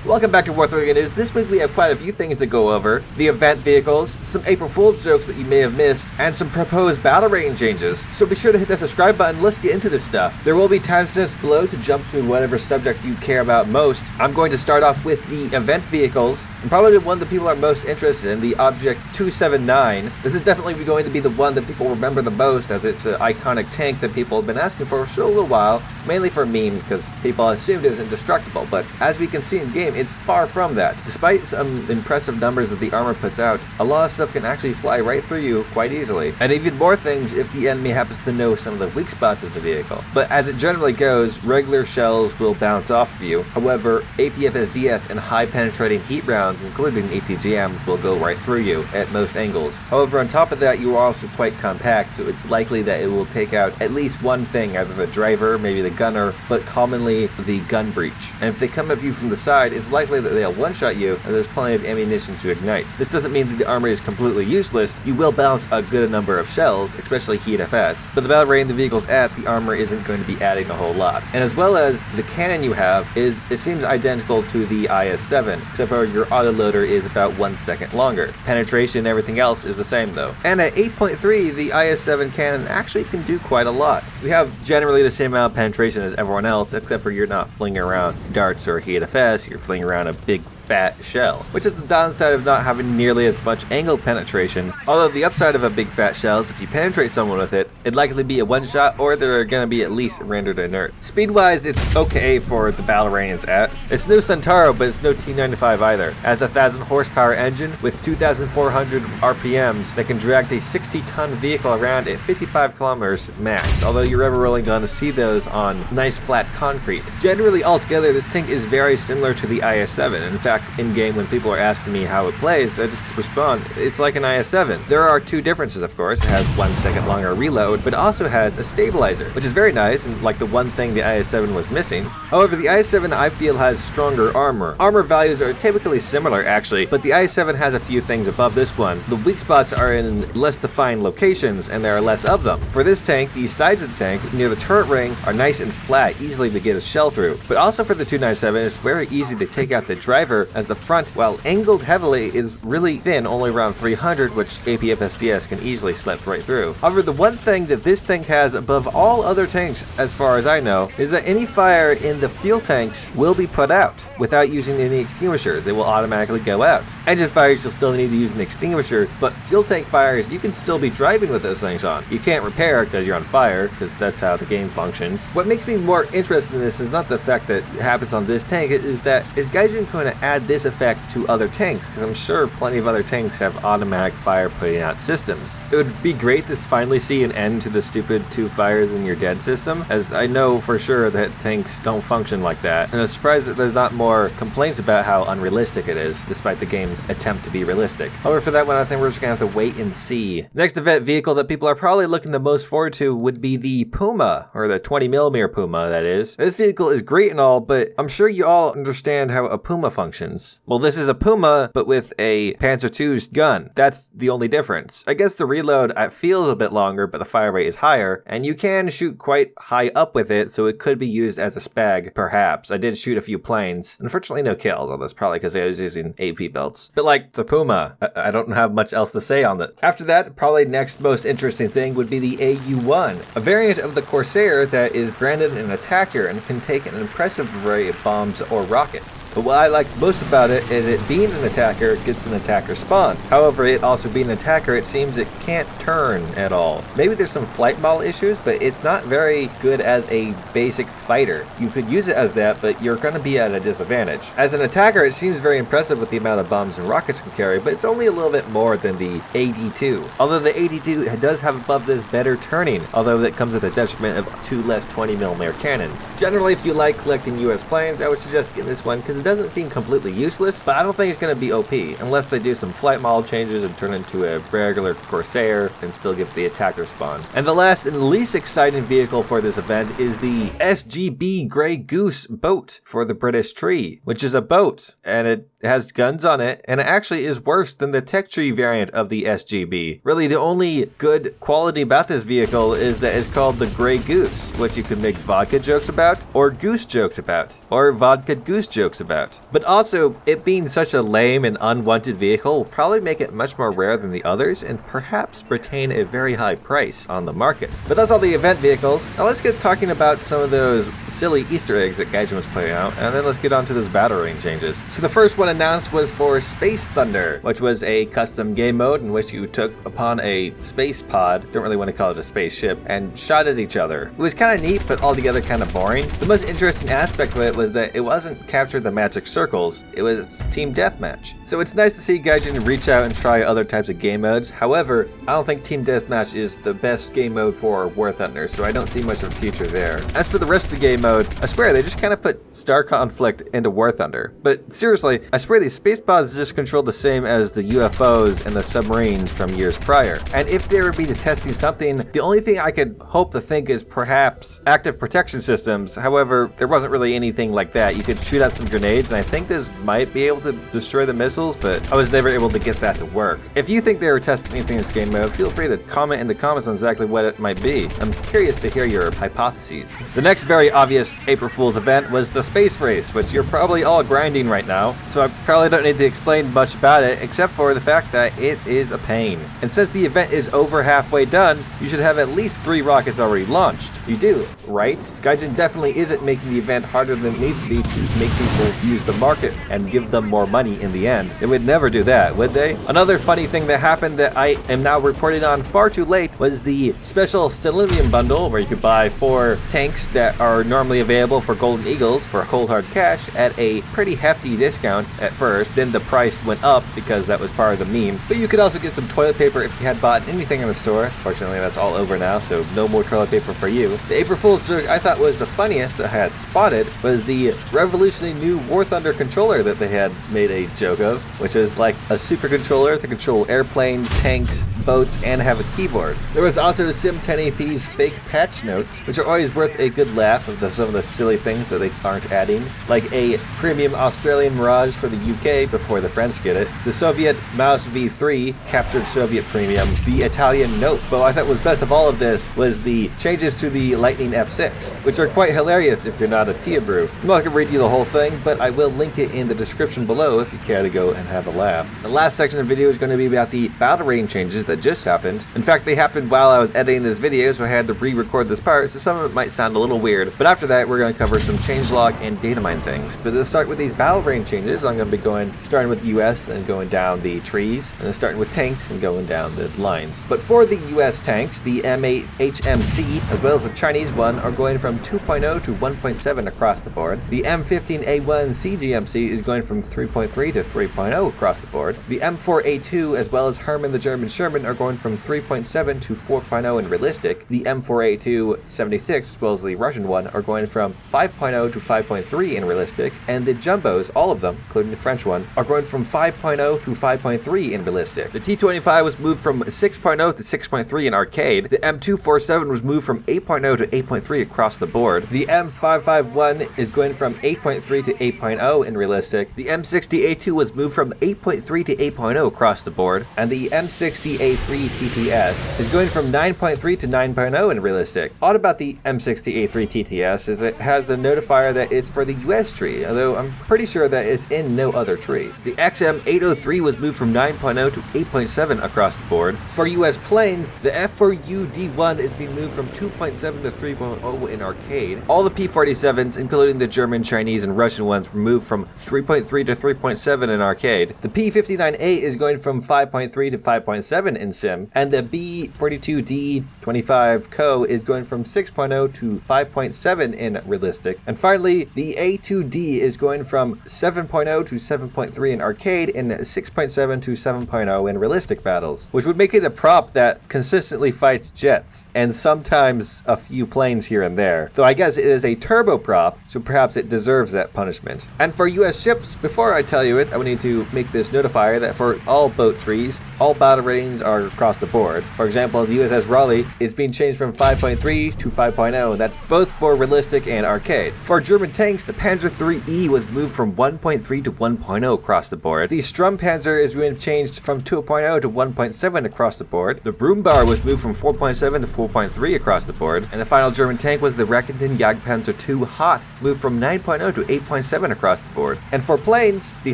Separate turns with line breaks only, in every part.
Welcome back to War 3 News. This week we have quite a few things to go over. The event vehicles, some April Fool's jokes that you may have missed, and some proposed battle rating changes. So be sure to hit that subscribe button. Let's get into this stuff. There will be timestamps below to jump to whatever subject you care about most. I'm going to start off with the event vehicles, and probably the one that people are most interested in, the Object 279. This is definitely going to be the one that people remember the most, as it's an iconic tank that people have been asking for a little while, mainly for memes because people assumed it was indestructible, but as we can see in game, it's far from that. Despite some impressive numbers that the armor puts out, a lot of stuff can actually fly right through you quite easily, and even more things if the enemy happens to know some of the weak spots of the vehicle. But as it generally goes, regular shells will bounce off of you. However, APFSDS and high penetrating heat rounds, including ATGMs, will go right through you at most angles. However, on top of that, you are also quite compact, so it's likely that it will take out at least one thing, either the driver, maybe the gunner, but commonly the gun breach. And if they come at you from the side, it's likely that they'll one-shot you, and there's plenty of ammunition to ignite. This doesn't mean that the armor is completely useless. You will bounce a good number of shells, especially heat FS, but the battle rating the vehicle's at, the armor isn't going to be adding a whole lot. And as well as the cannon you have, it seems identical to the IS-7, except for your autoloader is about 1 second longer. Penetration and everything else is the same though. And at 8.3, the IS-7 cannon actually can do quite a lot. We have generally the same amount of penetration as everyone else, except for you're not flinging around darts or heat FS, you're flinging around a big fat shell, which is the downside of not having nearly as much angle penetration. Although the upside of a big fat shell is if you penetrate someone with it, it'd likely be a one shot, or they're gonna be at least rendered inert. Speed wise, it's okay for the battle rating it's at. It's no Centauro, but it's no T95 either. It has a 1,000 horsepower engine with 2,400 RPMs that can drag the 60-ton vehicle around at 55 kilometers max, although you're ever really gonna see those on nice flat concrete. Generally altogether, this tank is very similar to the IS-7. In fact, in game, when people are asking me how it plays, I just respond, it's like an IS-7. There are two differences, of course. It has 1 second longer reload, but it also has a stabilizer, which is very nice and like the one thing the IS-7 was missing. However, the IS-7 I feel has stronger armor. Armor values are typically similar actually, but the IS-7 has a few things above this one. The weak spots are in less defined locations, and there are less of them. For this tank, the sides of the tank near the turret ring are nice and flat, easily to get a shell through. But also for the 297, it's very easy to take out the driver, as the front, while angled heavily, is really thin, only around 300, which APFSDS can easily slip right through. However, the one thing that this tank has above all other tanks, as far as I know, is that any fire in the fuel tanks will be put out without using any extinguishers. They will automatically go out. Engine fires, you'll still need to use an extinguisher, but fuel tank fires, you can still be driving with those things on. You can't repair because you're on fire, because that's how the game functions. What makes me more interested in this is not the fact that it happens on this tank, is Gaijin going to add this effect to other tanks, because I'm sure plenty of other tanks have automatic fire putting out systems. It would be great to finally see an end to the stupid 2 fires in your dead system, as I know for sure that tanks don't function like that, and I'm surprised that there's not more complaints about how unrealistic it is, despite the game's attempt to be realistic. However, for that one, I think we're just gonna have to wait and see. Next event vehicle that people are probably looking the most forward to would be the Puma, or the 20mm Puma, that is. This vehicle is great and all, but I'm sure you all understand how a Puma functions. Well, this is a Puma, but with a Panzer II's gun. That's the only difference. I guess the reload feels a bit longer, but the fire rate is higher, and you can shoot quite high up with it, so it could be used as a spag, perhaps. I did shoot a few planes. Unfortunately, no kills, although that's probably because I was using AP belts. But like the Puma, I don't have much else to say on that. After that, probably next most interesting thing would be the AU-1, a variant of the Corsair that is branded an attacker and can take an impressive array of bombs or rockets. But what I like most about it is it being an attacker gets an attacker spawn. However, it also being an attacker, it seems it can't turn at all. Maybe there's some flight model issues, but it's not very good as a basic fighter. You could use it as that, but you're going to be at a disadvantage. As an attacker, it seems very impressive with the amount of bombs and rockets it can carry, but it's only a little bit more than the AD-2. Although the AD-2 does have above this better turning, although that comes at the detriment of 2 less 20mm cannons. Generally, if you like collecting US planes, I would suggest getting this one because it doesn't seem completely useless, but I don't think it's going to be OP unless they do some flight model changes and turn into a regular Corsair and still give the attacker spawn. And the last and least exciting vehicle for this event is the SGB Grey Goose boat for the British Tree, which is a boat, and it It has guns on it, and it actually is worse than the tech tree variant of the SGB. Really, the only good quality about this vehicle is that it's called the Grey Goose, which you could make vodka jokes about, or goose jokes about, or vodka goose jokes about. But also, it being such a lame and unwanted vehicle will probably make it much more rare than the others, and perhaps retain a very high price on the market. But that's all the event vehicles. Now let's get talking about some of those silly Easter eggs that Gaijin was putting out, and then let's get on to those battle range changes. So the first one announced was for Space Thunder, which was a custom game mode in which you took upon a space pod, don't really want to call it a spaceship, and shot at each other. It was kind of neat, but altogether kind of boring. The most interesting aspect of it was that it wasn't capture the magic circles, it was team deathmatch. So it's nice to see Gaijin reach out and try other types of game modes. However, I don't think team deathmatch is the best game mode for War Thunder, so I don't see much of a future there. As for the rest of the game mode, I swear they just kind of put Star Conflict into War Thunder. But seriously, I swear these space pods just control the same as the UFOs and the submarines from years prior. And if they would be testing something, the only thing I could hope to think is perhaps active protection systems. However, there wasn't really anything like that. You could shoot out some grenades, and I think this might be able to destroy the missiles, but I was never able to get that to work. If you think they were testing anything in this game mode, feel free to comment in the comments on exactly what it might be. I'm curious to hear your hypotheses. The next very obvious April Fool's event was the space race, which you're probably all grinding right now, so I probably don't need to explain much about it except for the fact that it is a pain. And since the event is over halfway done, you should have at least 3 rockets already launched. You do, right? Gaijin definitely isn't making the event harder than it needs to be to make people use the market and give them more money in the end. They would never do that, would they? Another funny thing that happened that I am now reporting on far too late was the special Stellium bundle, where you could buy 4 tanks that are normally available for Golden Eagles for cold hard cash at a pretty hefty discount at first. Then the price went up because that was part of the meme. But you could also get some toilet paper if you had bought anything in the store. Fortunately, that's all over now, so no more toilet paper for you. The April Fool's joke I thought was the funniest that I had spotted was the revolutionary new War Thunder controller that they had made a joke of, which is like a super controller to control airplanes, tanks, boats, and have a keyboard. There was also Sim 1080p's fake patch notes, which are always worth a good laugh of some of the silly things that they aren't adding, like a premium Australian Mirage for the UK before the French get it, the Soviet Mouse V3 captured Soviet premium, the Italian Note. But I thought was best of all of this was the changes to the Lightning F6, which are quite hilarious if you're not a Tia Brew. I'm not going to read you the whole thing, but I will link it in the description below if you care to go and have a laugh. The last section of the video is going to be about the battle range changes that just happened. In fact, they happened while I was editing this video, so I had to re-record this part, so some of it might sound a little weird. But after that, we're going to cover some changelog and datamine things. But let's start with these battle range changes. I'm going to be starting with the US, then going down the trees, and then starting with tanks and going down the lines. But for the US tanks, the M8 HMC, as well as the Chinese one, are going from 2.0 to 1.7 across the board. The M15A1 CGMC is going from 3.3 to 3.0 across the board. The M4A2, as well as Hermann the German Sherman, are going from 3.7 to 4.0 in realistic. The M4A2 76, as well as the Russian one, are going from 5.0 to 5.3 in realistic. And the Jumbos, all of them, including the French one, are going from 5.0 to 5.3 in realistic. The T25 was moved from 6.0 to 6.3 in arcade. The M247 was moved from 8.0 to 8.3 across the board. The M551 is going from 8.3 to 8.0 in realistic. The M60A2 was moved from 8.3 to 8.0 across the board. And the M60A3 TTS is going from 9.3 to 9.0 in realistic. Odd about the M60A3 TTS is it has the notifier that it's for the US tree, although I'm pretty sure that it's in no other tree. The XM803 was moved from 9.0 to 8.7 across the board. For US planes, the F4U-D1 is being moved from 2.7 to 3.0 in arcade. All the P-47s, including the German, Chinese, and Russian ones, were moved from 3.3 to 3.7 in arcade. The P-59A is going from 5.3 to 5.7 in sim, and the B-42D-25 Co is going from 6.0 to 5.7 in realistic. And finally, the A2D is going from 7.0 to 7.3 in arcade and 6.7 to 7.0 in realistic battles, which would make it a prop that consistently fights jets and sometimes a few planes here and there. Though I guess it is a turbo prop, so perhaps it deserves that punishment. And for US ships, before I tell you it, I would need to make this notifier that for all boat trees, all battle ratings are across the board. For example, the USS Raleigh is being changed from 5.3 to 5.0, and that's both for realistic and arcade. For German tanks, the Panzer IIIe was moved from 1.3 to to 1.0 across the board. The Sturmpanzer is being changed from 2.0 to 1.7 across the board. The Brummbauer was moved from 4.7 to 4.3 across the board. And the final German tank was the Reckenden Jagdpanzer II Hot, moved from 9.0 to 8.7 across the board. And for planes, the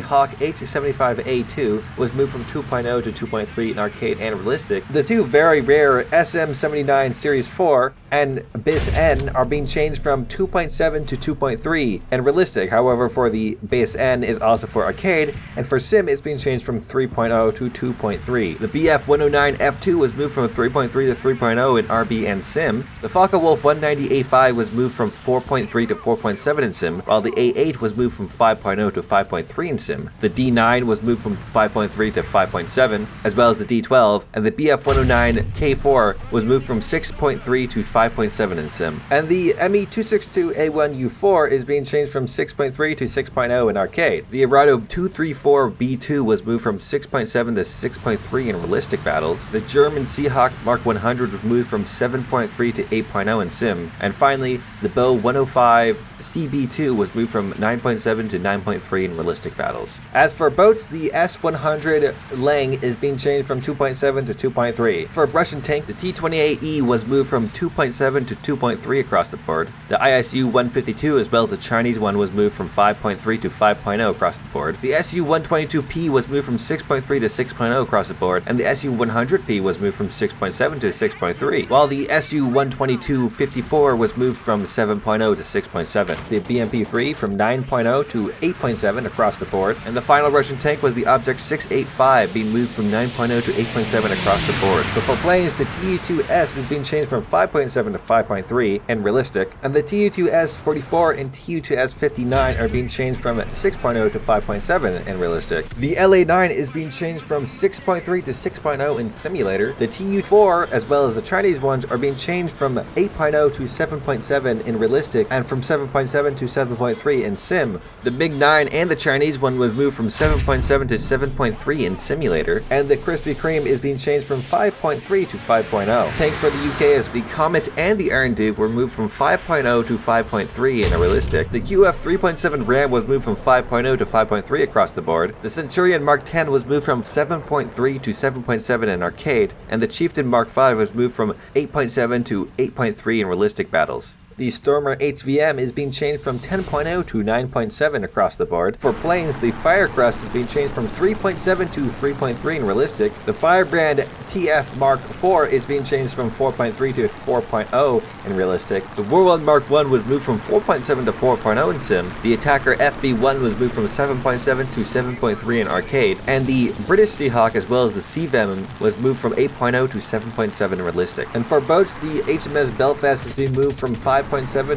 Hawk H-75A2 was moved from 2.0 to 2.3 in arcade and realistic. The two very rare SM-79 Series 4 and Base N are being changed from 2.7 to 2.3 and realistic. However, for the Base N is also for arcade, and for sim it's being changed from 3.0 to 2.3. The BF-109 F2 was moved from 3.3 to 3.0 in RB and sim. The Focke-Wulf 190A5 was moved from 4.3 to 4.7 in sim, while the A8 was moved from 5.0 to 5.3 in sim. The D9 was moved from 5.3 to 5.7, as well as the D12, and the BF-109 K4 was moved from 6.3 to 5.7 in sim. And the ME262A1U4 is being changed from 6.3 to 6.0 in arcade. The Arado 234B2 was moved from 6.7 to 6.3 in realistic battles. The German Seahawk Mark 100 was moved from 7.3 to 8.0 in sim. And finally, the Bo 105 CB2 was moved from 9.7 to 9.3 in realistic battles. As for boats, the S100 Lang is being changed from 2.7 to 2.3. For a Russian tank, the T-28E was moved from 2.7 to 2.3 across the board. The ISU-152 as well as the Chinese one was moved from 5.3 to 5.0 across the board. The SU-122P was moved from 6.3 to 6.0 across the board, and the SU-100P was moved from 6.7 to 6.3, while the SU-122-54 was moved from 7.0 to 6.7. The BMP-3 from 9.0 to 8.7 across the board, and the final Russian tank was the Object 685 being moved from 9.0 to 8.7 across the board. But for planes, the Tu-2S is being changed from 5.7 to 5.3 and realistic, and the Tu-2S44 and Tu-2S59 are being changed from 6.0 to 5.7 and realistic. The LA-9 is being changed from 6.3 to 6.0 in simulator. The Tu-4 as well as the Chinese ones are being changed from 8.0 to 7.7 in realistic and from 7.7 to 7.3 in sim. The MiG-9 and the Chinese one was moved from 7.7 to 7.3 in simulator, and the Krispy Kreme is being changed from 5.3 to 5.0. Tank for the UK is the Comet and the Iron Duke were moved from 5.0 to 5.3 in a realistic. The QF 3.7 Ram was moved from 5.0 to 5.3 across the board. The Centurion Mark 10 was moved from 7.3 to 7.7 in arcade, and the Chieftain Mark 5 was moved from 8.7 to 8.3 in realistic battles. The Stormer HVM is being changed from 10.0 to 9.7 across the board. For planes, the Firecrest is being changed from 3.7 to 3.3 in realistic. The Firebrand TF Mark IV is being changed from 4.3 to 4.0 in realistic. The Whirlwind Mark I was moved from 4.7 to 4.0 in sim. The Attacker FB1 was moved from 7.7 to 7.3 in arcade. And the British Seahawk as well as the Sea Venom was moved from 8.0 to 7.7 in realistic. And for boats, the HMS Belfast is being moved from 5.7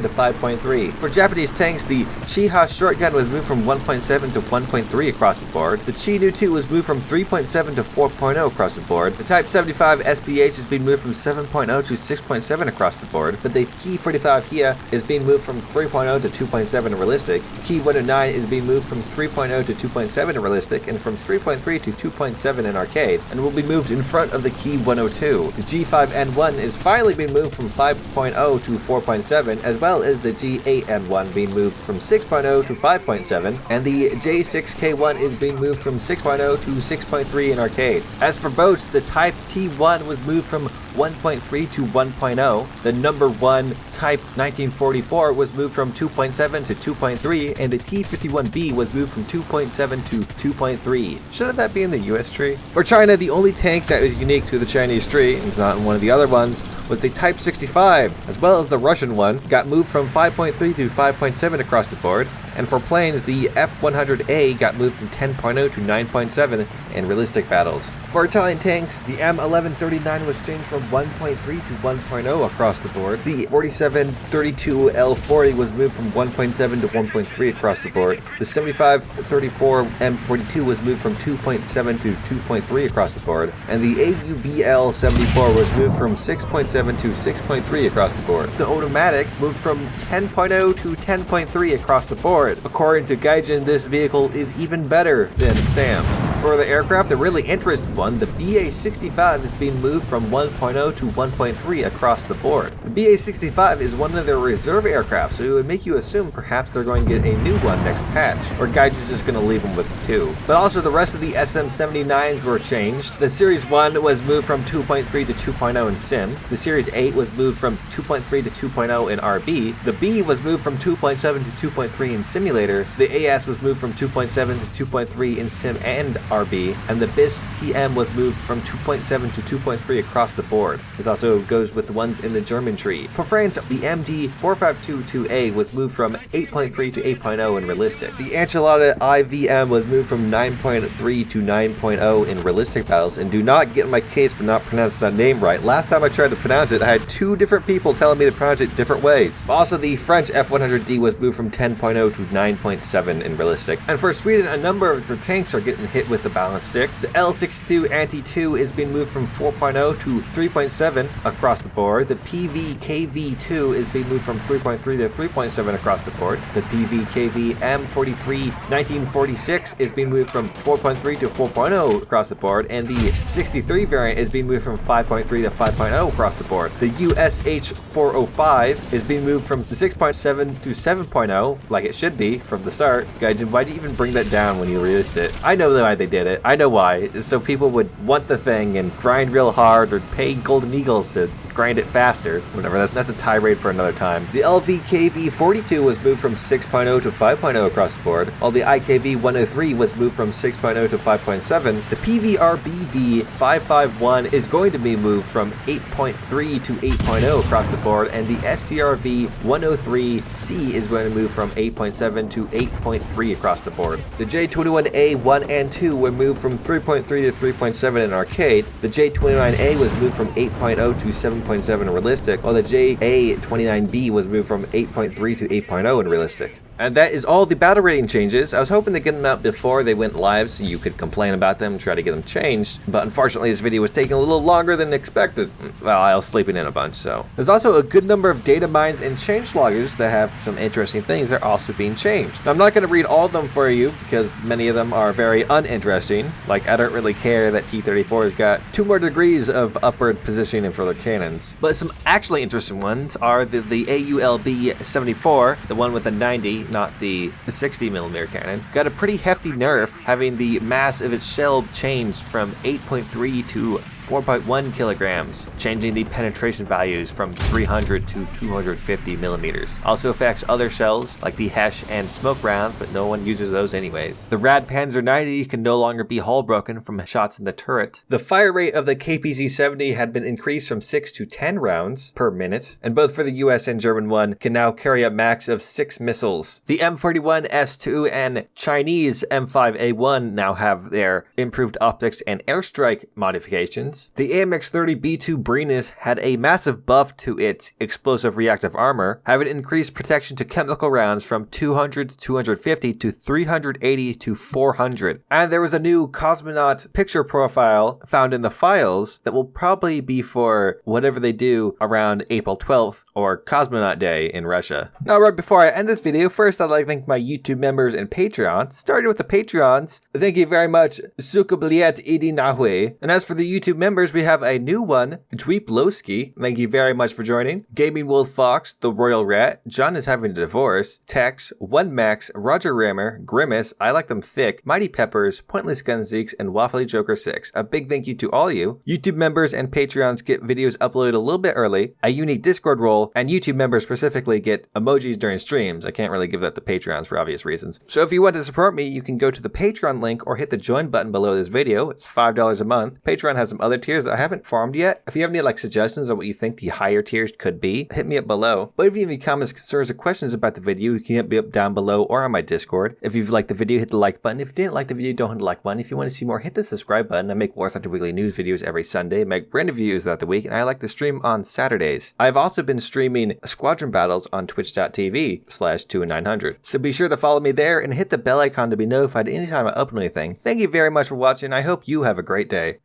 to 5.3. For Japanese tanks, the Chiha Shortgun was moved from 1.7 to 1.3 across the board. The Chi-Nu 2 was moved from 3.7 to 4.0 across the board. The Type 75 SPH is being moved from 7.0 to 6.7 across the board, but the Ki 45 Hia is being moved from 3.0 to 2.7 in realistic. The Ki 109 is being moved from 3.0 to 2.7 in realistic and from 3.3 to 2.7 in arcade, and will be moved in front of the Ki 102. The G5N1 is finally being moved from 5.0 to 4.7, as well as the G8N1 being moved from 6.0 to 5.7, and the J6K1 is being moved from 6.0 to 6.3 in arcade. As for boats, the Type T1 was moved from 1.3 to 1.0. The number 1 Type 1944 was moved from 2.7 to 2.3, and the T51B was moved from 2.7 to 2.3. Shouldn't that be in the US tree? For China, the only tank that was unique to the Chinese tree, and not in one of the other ones, was the Type 65, as well as the Russian one, got moved from 5.3 to 5.7 across the board. And for planes, the F100A got moved from 10.0 to 9.7 in realistic battles. For Italian tanks, the M1139 was changed from 1.3 to 1.0 across the board. The 4732L40 was moved from 1.7 to 1.3 across the board. The 7534 M42 was moved from 2.7 to 2.3 across the board. And the AUBL74 was moved from 6.7 to 6.3 across the board. The automatic moved from 10.0 to 10.3 across the board. According to Gaijin, this vehicle is even better than Sam's. For the aircraft, the really interesting one, the BA-65 is being moved from 1.0 to 1.3 across the board. The BA-65 is one of their reserve aircraft, so it would make you assume perhaps they're going to get a new one next patch, or Gaiju's just going to leave them with 2. But also the rest of the SM-79s were changed. The Series 1 was moved from 2.3 to 2.0 in Sim. The Series 8 was moved from 2.3 to 2.0 in RB. The B was moved from 2.7 to 2.3 in Simulator. The AS was moved from 2.7 to 2.3 in Sim and RB, and the BIS TM was moved from 2.7 to 2.3 across the board. This also goes with the ones in the German tree. For France, the MD4522A was moved from 8.3 to 8.0 in realistic. The Enchilada IVM was moved from 9.3 to 9.0 in realistic battles, and do not get in my case for not pronouncing that name right. Last time I tried to pronounce it, I had 2 different people telling me to pronounce it different ways. Also, the French F100D was moved from 10.0 to 9.7 in realistic. And for Sweden, a number of their tanks are getting hit with the balance stick. The L62 Anti-2 is being moved from 4.0 to 3.7 across the board. The PVKV2 is being moved from 3.3 to 3.7 across the board. The PVKV M43 1946 is being moved from 4.3 to 4.0 across the board, and the 63 variant is being moved from 5.3 to 5.0 across the board. The USH 405 is being moved from 6.7 to 7.0, like it should be from the start. Gaijin, why did you even bring that down when you released it? I know why they did it. I know why. So people would want the thing and grind real hard or pay Golden Eagles to grind it faster. Whatever, that's a tirade for another time. The LVKV42 was moved from 6.0 to 5.0 across the board, while the IKV103 was moved from 6.0 to 5.7. The PVRBV551 is going to be moved from 8.3 to 8.0 across the board, and the STRV103C is going to move from 8.7 to 8.3 across the board. The J21A 1 and 2 were moved from 3.3 to 3.7 in arcade. The J29A was moved from 8.0 to 7.7 in realistic, while the JA29B was moved from 8.3 to 8.0 in realistic. And that is all the battle rating changes. I was hoping to get them out before they went live so you could complain about them and try to get them changed, but unfortunately this video was taking a little longer than expected. Well, I was sleeping in a bunch, so. There's also a good number of Datamines and changelogs that have some interesting things that are also being changed. Now, I'm not going to read all of them for you because many of them are very uninteresting. Like, I don't really care that T-34 has got 2 more degrees of upward positioning for their cannons. But some actually interesting ones are the AULB-74, the one with the 90, not the 60mm cannon, got a pretty hefty nerf, having the mass of its shell changed from 8.3 to 4.1 kilograms, changing the penetration values from 300 to 250 millimeters. Also affects other shells like the Hesh and smoke rounds, but no one uses those anyways. The Rad Panzer 90 can no longer be hull broken from shots in the turret. The fire rate of the KPZ-70 had been increased from 6 to 10 rounds per minute, and both for the US and German one can now carry a max of 6 missiles. The M41S2 and Chinese M5A1 now have their improved optics and airstrike modifications. The AMX-30B2 Brenus had a massive buff to its explosive reactive armor, having increased protection to chemical rounds from 200 to 250 to 380 to 400. And there was a new cosmonaut picture profile found in the files that will probably be for whatever they do around April 12th or Cosmonaut Day in Russia. Now, right before I end this video, first I'd like to thank my YouTube members and Patreons. Starting with the Patreons, thank you very much, Sukubliet Idinahwe. And as for the YouTube members, we have a new one, Dweep Lowski. Thank you very much for joining. Gaming Wolf Fox, The Royal Rat, John is having a divorce, Tex, One Max, Roger Rammer, Grimace, I Like Them Thick, Mighty Peppers, Pointless Gunzeeks, and Waffly Joker 6. A big thank you to all you. YouTube members and Patreons get videos uploaded a little bit early, a unique Discord role, and YouTube members specifically get emojis during streams. I can't really give that to Patreons for obvious reasons. So if you want to support me, you can go to the Patreon link or hit the join button below this video. It's $5 a month. Patreon has some other tiers that I haven't farmed yet. If you have any suggestions on what you think the higher tiers could be, hit me up below. But if you have any comments, concerns, or questions about the video, you can hit me up down below or on my Discord. If you've liked the video, hit the like button. If you didn't like the video, don't hit the like button. If you want to see more, hit the subscribe button. I make War Thunder Weekly News videos every Sunday, make brand new videos throughout the week, and I like to stream on Saturdays. I've also been streaming squadron battles on twitch.tv/2and900. So be sure to follow me there and hit the bell icon to be notified anytime I upload anything. Thank you very much for watching. I hope you have a great day.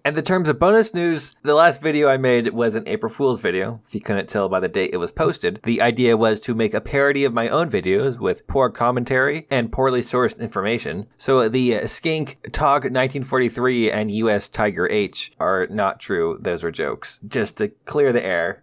And in terms of bonus news, the last video I made was an April Fool's video. If you couldn't tell by the date it was posted, the idea was to make a parody of my own videos with poor commentary and poorly sourced information. So the skink Tog 1943 and US Tiger H are not true. Those were jokes. Just to clear the air.